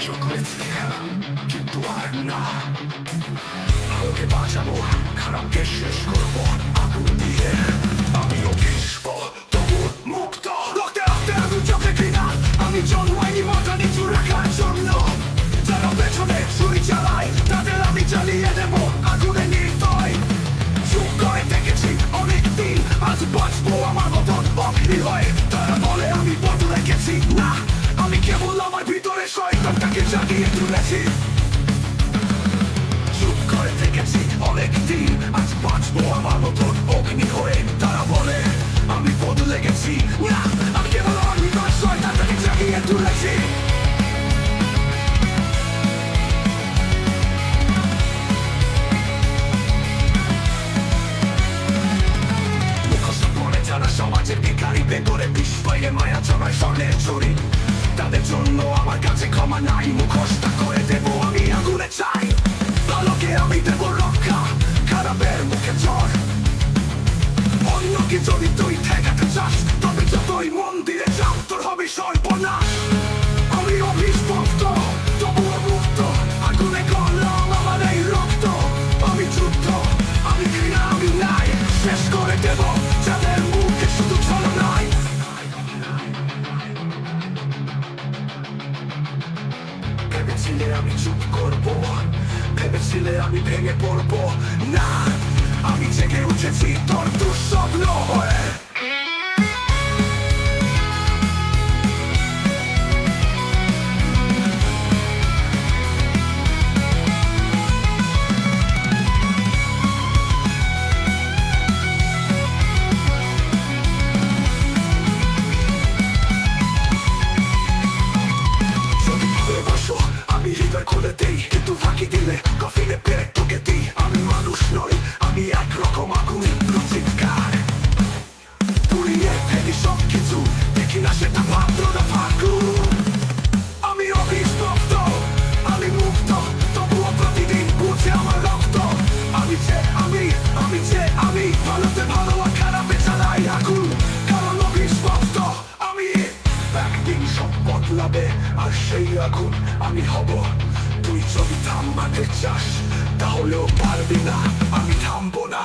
চোখেছি খেলা কিন্তু আর না, আলোকে বাঁচাবো, খারাপকে শেষ করবো আগুন দিয়ে। আমিও ভীষ্ম তবু মুক্ত, রক্তে রক্তে আগুন চোখে ঘৃণা। আমি জন্মাইনি মজা নিচু রাখার জন্য, যারা পেছনে ছুরি চালায় তাদের আমি চালিয়ে দেবো আগুনে নির্দয়। চুপ করে দেখেছি অনেকদিন, আজ বাঁচবো আমার মতন অগ্নি হয়ে। তারা বলে আমি বদলে গেছি, না আমি কেবল আমার ভিতরে শয়তানটাকে জাগিয়ে তুলেছি। চুপ করে দেখেছি অনেকদিন, আজ বাঁচবো আমার মতন অগ্নি হয়ে। তারা বলে আমি বদলে গেছি, না আমি কেবল আমার ভিতরে শয়তানটাকে জাগিয়ে তুলেছি। যারা সমাজের ভিখারি, ভেতরে বিষ পাইয়ে মায়া চড়ায় স্বর্ণের চুরি, তাদের জন্য আমার কাছে ক্ষমা নাই। মুখোশটা করে দেবো আমি আগুনে চাই, ভালোকে আমি দেবো রক্ষা, খারাপের মুখে ঝড়। অন্যকে যদি তুই ঠেকাতে চাস, তবে যতই মন্দিরে যাও তোর হবে সর্বনাশ। আমি অভিশপ্ত তবুও মুক্ত, আগুনে গরম আমার এই রক্ত। আমি যুদ্ধ, আমি ঘৃণা, আমি নাই, শেষ করে দেবো যাদের মুখে শুধু ছলনায়। ভেবেছিলে আমি চুপ করবো, ভেবেছিলে আমি ভেঙে পড়বো, না আমি জেগে উঠেছি তোর দুঃস্বপ্ন হয়ে। আমি হৃদয় খুলে দেই, কিন্তু ফাঁকি দিলে কফিনে পেরে তোকে দিই। আমি মানুষ নই, আমি একরকম আগুন চিৎকার, পুড়িয়ে ফেলি সব কিছু, দেখি না সেটা ভাদ্র না ফাগুন। আমি অভিশপ্ত, আমি মুক্ত, তবুও প্রতিদিন বুঝে আমার রক্ত। আমি যে আমি ভালোতে ভালো আর খারাপে চালাই আগুন, কারণ অভিশপ্ত আমি। একদিন সব বদলাবে আর সেই আগুন আমি হব। তুই যদি থামাতে চাস তাহলেও পারবি না, আমি থামবো না।